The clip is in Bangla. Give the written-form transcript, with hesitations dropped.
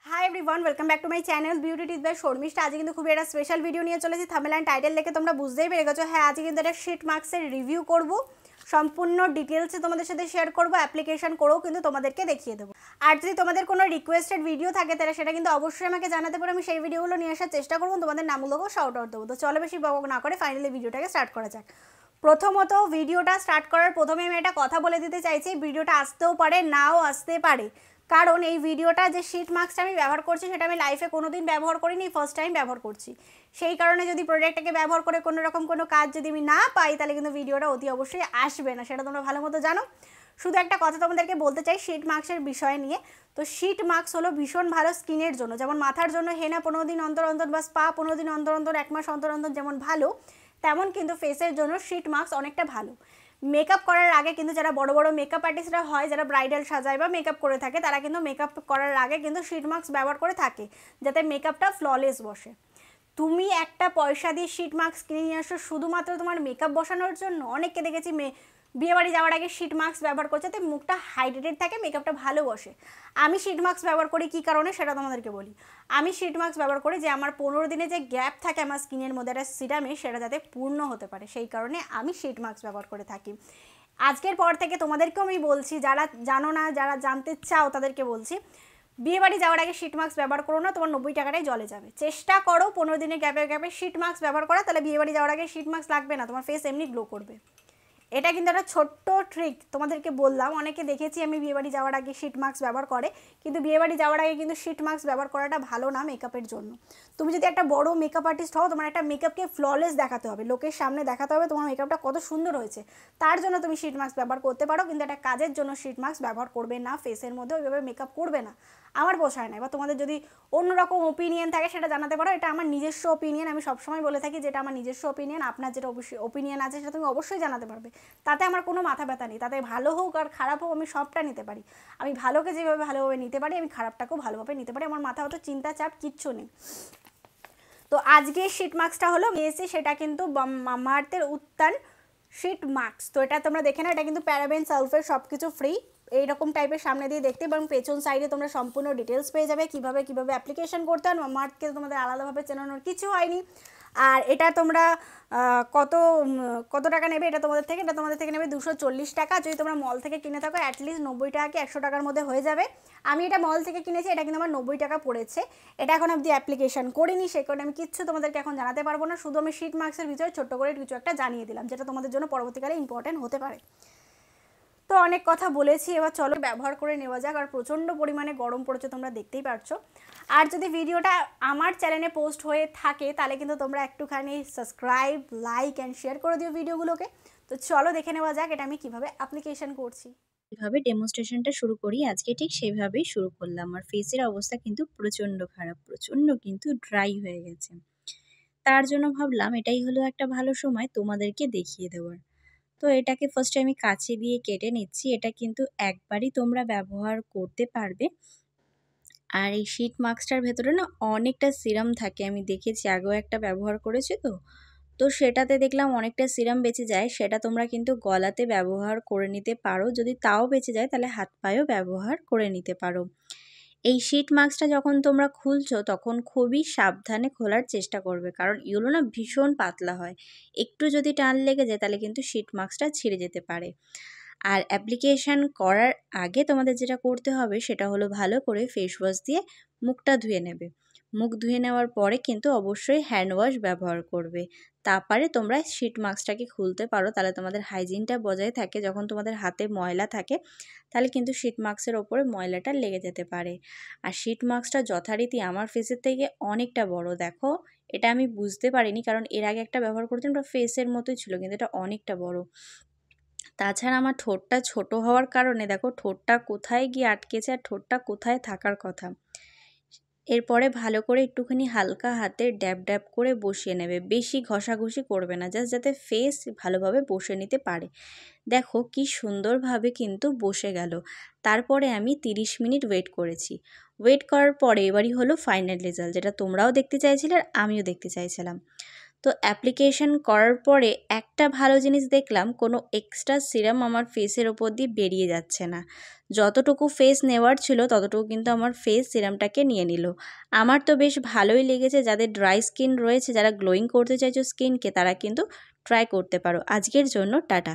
High everyone welcome back to my channel beauty tips by Sharmishtha. आज কিন্তু খুবই একটা স্পেশাল ভিডিও নিয়ে চলেছি। থাম্বনেল এন্ড টাইটেল দেখে তোমরা বুঝতেই পেরে গেছো। হ্যাঁ, আজকে কিন্তু একটা শিট মার্কসের রিভিউ করব, সম্পূর্ণ ডিটেলসে তোমাদের সাথে শেয়ার করব, অ্যাপ্লিকেশন করেও কিন্তু তোমাদেরকে দেখিয়ে দেবো। আর যদি তোমাদের কোনো রিকোয়েস্টেড ভিডিও থাকে তাহলে সেটা কিন্তু অবশ্যই আমাকে জানাতে পারো, আমি সেই ভিডিওগুলো নিয়ে আসার চেষ্টা করবো, তোমাদের নামগুলোকেও শাউট আউট দেবো। তো চলো বেশি বক না করে ফাইনালি ভিডিওটাকে স্টার্ট করা যাক। প্রথমত ভিডিওটা স্টার্ট করার প্রথমে আমি একটা কথা বলে দিতে চাইছি, ভিডিওটা আসতেও পারে নাও আসতে পারে, কারণ এই ভিডিওটা যে শিট মার্কসটা আমি ব্যবহার করছি সেটা আমি লাইফে কোনোদিন ব্যবহার করিনি, ফার্স্ট টাইম ব্যবহার করছি। সেই কারণে যদি প্রোডাক্টটাকে ব্যবহার করে কোনো রকম কোনো কাজ যদি আমি না পাই তাহলে কিন্তু ভিডিওটা অতি অবশ্যই আসবে না, সেটা তোমরা ভালো মতো জানো। শুধু একটা কথা তোমাদেরকে বলতে চাই শিট মার্কসের বিষয় নিয়ে। তো শিট মার্কস হলো ভীষণ ভালো স্কিনের জন্য, যেমন মাথার জন্য হেনা 15 দিন অন্তর অন্তর বা স্পা 15 দিন অন্তর অন্তর, 1 মাস অন্তর অন্তর যেমন ভালো, তেমন কিন্তু ফেসের জন্য শিট মার্কস অনেকটা ভালো। মেকআপ করার আগে কিন্তু যারা বড় বড় মেকআপ আর্টিস্টরা হয়, যারা ব্রাইডাল সাজায় বা মেকআপ করে থাকে, তারা কিন্তু মেকআপ করার আগে কিন্তু শিট মার্কস ব্যবহার করে থাকে যাতে মেকআপটা ফ্ললেস বসে। তুমি একটা পয়সা দিয়ে শিট মার্কস কিনে নিয়ে আসো শুধুমাত্র তোমার মেকআপ বসানোর জন্য। অনেককে দেখেছি বিয়েবাড়ি যাওয়ার আগে শিট মার্কস ব্যবহার করছে যাতে মুখটা হাইড্রেটেড থাকে, মেকআপটা ভালো বসে। আমি শিট মার্কস ব্যবহার করি কী কারণে সেটা তোমাদেরকে বলি। আমি শিট মার্কস ব্যবহার করি যে আমার 15 দিনে যে গ্যাপ থাকে আমার স্কিনের মধ্যে একটা সিরামে, সেটা যাতে পূর্ণ হতে পারে, সেই কারণে আমি শিট মার্কস ব্যবহার করে থাকি। আজকের পর থেকে তোমাদেরকেও আমি বলছি, যারা জানো না, যারা জানতে চাও তাদেরকে বলছি, বিয়েবাড়ি যাওয়ার আগে শিট মার্কস ব্যবহার করো না, তোমার 90 টাকাটাই জলে যাবে। চেষ্টা করো 15 দিনের গ্যাপে গ্যাপে শিট মার্কস ব্যবহার করা, তাহলে বিয়েবাড়ি যাওয়ার আগে শিট মার্কস লাগবে না, তোমার ফেস এমনি গ্লো করবে। এটা কিন্তু একটা ছোট্ট ট্রিক তোমাদেরকে বললাম। অনেকে দেখেছি আমি বিয়েবাড়ি যাওয়ার আগে শিট মার্কস ব্যবহার করে, কিন্তু বিয়েবাড়ি যাওয়ার আগে কিন্তু শিট মার্কস ব্যবহার করাটা ভালো না মেকআপের জন্য। তুমি যদি একটা বড় মেকআপ আর্টিস্ট হও, তোমার একটা মেকআপকে ফ্ললেস দেখাতে হবে, লোকের সামনে দেখাতে হবে তোমার মেকআপটা কত সুন্দর হয়েছে, তার জন্য তুমি শিট মার্কস ব্যবহার করতে পারো, কিন্তু একটা কাজের জন্য শিট মার্কস ব্যবহার করবে না, ফেসের মধ্যে ওইভাবে মেকআপ করবে না। আমার পোষায় না। এবার তোমাদের যদি অন্যরকম ওপিনিয়ন থাকে সেটা জানাতে পারো, এটা আমার নিজস্ব ওপিনিয়ন, আমি সবসময় বলে থাকি যেটা আমার নিজস্ব ওপিনিয়ন। আপনার যেটা ওপিনিয়ন আছে সেটা তুমি অবশ্যই জানাতে পারবে, তাতে আমার কোনো মাথা ব্যথা নেই। তাতে ভালো হোক আর খারাপ হোক আমি সবটা নিতে পারি। আমি ভালোকে যেভাবে ভালোভাবে নিতে পারি, আমি খারাপটাকেও ভালোভাবে নিতে পারি, আমার মাথা অত চিন্তা চাপ কিচ্ছু নেই। তো আজকে শিট মার্কসটা হলো নিয়েছি, সেটা কিন্তু মামাআর্থের উত্তান শিট মার্কস। তো এটা তোমরা দেখে না, এটা কিন্তু প্যারাবেন সালফেট সব কিছু ফ্রি, এইরকম টাইপের সামনে দিয়ে দেখতে, এবং পেছন সাইডে তোমরা সম্পূর্ণ ডিটেলস পেয়ে যাবে কীভাবে অ্যাপ্লিকেশন করতে হয়। মামাআর্থকে তোমাদের আলাদাভাবে চেনানোর কিছু হয়নি। আর এটা তোমরা কত কত টাকা নেবে এটা তোমাদের থেকে, এটা তোমাদের থেকে নেবে 240 টাকা। যদি তোমরা মল থেকে কিনে থাকো অ্যাটলিস্ট 90 টাকা কি 100 টাকার মধ্যে হয়ে যাবে। আমি এটা মল থেকে কিনেছি, এটা কিন্তু আমার 90 টাকা পড়েছে। এটা এখন অবধি অ্যাপ্লিকেশন করিনি, সে কারণে আমি কিচ্ছু তোমাদেরকে এখন জানাতে পারবো না। শুধু আমি শিট মার্কসের ভিতরে ছোট্ট করে কিছু একটা জানিয়ে দিলাম, যেটা তোমাদের জন্য পরবর্তীকালে ইম্পর্টেন্ট হতে পারে। তো অনেক কথা বলেছি, এবার চলো ব্যবহার করে নেওয়া যাক। আর প্রচণ্ড পরিমাণে গরম পড়েছে, তোমরা দেখতেই পারছো। আর যদি ভিডিওটা আমার চ্যানেলে পোস্ট হয়ে থাকে তাহলে কিন্তু তোমরা একটুখানি সাবস্ক্রাইব, লাইক অ্যান্ড শেয়ার করে দিও ভিডিওগুলোকে। তো চলো দেখে নেওয়া যাক এটা আমি কীভাবে অ্যাপ্লিকেশন করছি। যেভাবে ডেমনস্ট্রেশনটা শুরু করি আজকে ঠিক সেভাবেই শুরু করলাম। আর ফেসের অবস্থা কিন্তু প্রচণ্ড খারাপ, প্রচণ্ড কিন্তু ড্রাই হয়ে গেছে। তার জন্য ভাবলাম এটাই হলো একটা ভালো সময় তোমাদেরকে দেখিয়ে দেওয়ার। তো এটাকে ফার্স্টে আমি কাঁচি দিয়ে কেটে নিচ্ছি। এটা কিন্তু একবারই তোমরা ব্যবহার করতে পারবে। আর এই শিট মাস্কটার ভেতরে না অনেকটা সিরাম থাকে, আমি দেখেছি, আগেও একটা ব্যবহার করেছি। তো সেটাতে দেখলাম অনেকটা সিরাম বেঁচে যায়, সেটা তোমরা কিন্তু গলাতে ব্যবহার করে নিতে পারো। যদি তাও বেঁচে যায় তাহলে হাত পায়েও ব্যবহার করে নিতে পারো। এই শিট মাস্কটা যখন তোমরা খুলছো তখন খুবই সাবধানে খোলার চেষ্টা করবে, কারণ এগুলো না ভীষণ পাতলা হয়। একটু যদি টান লেগে যায় তাহলে কিন্তু শিট মাস্কটা ছিঁড়ে যেতে পারে। আর অ্যাপ্লিকেশান করার আগে তোমাদের যেটা করতে হবে সেটা হলো ভালো করে ফেস ওয়াশ দিয়ে মুখটা ধুয়ে নেবে। মুখ ধুয়ে নেওয়ার পরে কিন্তু অবশ্যই হ্যান্ড ওয়াশ ব্যবহার করবে। তারপরে তোমরা শিট মাস্কটাকে খুলতে পারো, তাহলে তোমাদের হাইজিনটা বজায় থাকে। যখন তোমাদের হাতে ময়লা থাকে তাহলে কিন্তু শিট মাস্কের ওপরে ময়লাটা লেগে যেতে পারে। আর শিট মাস্কটা যথারীতি আমার ফেসের থেকে অনেকটা বড়, দেখো এটা আমি বুঝতে পারিনি, কারণ এর আগে একটা ব্যবহার করতাম ওটা ফেসের মতোই ছিল, কিন্তু এটা অনেকটা বড়। তাছাড়া আমার ঠোঁটটা ছোট হওয়ার কারণে দেখো ঠোঁটটা কোথায় গিয়ে আটকেছে আর ঠোঁটটা কোথায় থাকার কথা। এরপরে ভালো করে একটুখানি হালকা হাতে ড্যাব ড্যাব করে বসিয়ে নেবে, বেশি ঘষাঘষি করবে না, জাস্ট যাতে ফেস ভালোভাবে বসে নিতে পারে। দেখো কি সুন্দরভাবে কিন্তু বসে গেল। তারপরে আমি 30 মিনিট ওয়েট করেছি। ওয়েট করার পরে এবারই হলো ফাইনাল রেজাল্ট, যেটা তোমরাও দেখতে চাইছিলে আর আমিও দেখতে চাইছিলাম। তো অ্যাপ্লিকেশন করার পরে একটা ভালো জিনিস দেখলাম, কোনো এক্সট্রা সিরাম আমার ফেসের ওপর দিয়ে বেরিয়ে যাচ্ছে না। যতটুকু ফেস নেওয়ার ছিল ততটুকু কিন্তু আমার ফেস সিরামটাকে নিয়ে নিল। আমার তো বেশ ভালোই লেগেছে। যাদের ড্রাই স্কিন রয়েছে, যারা গ্লোয়িং করতে চাইছো স্কিনকে, তারা কিন্তু ট্রাই করতে পারো। আজকের জন্য টাটা।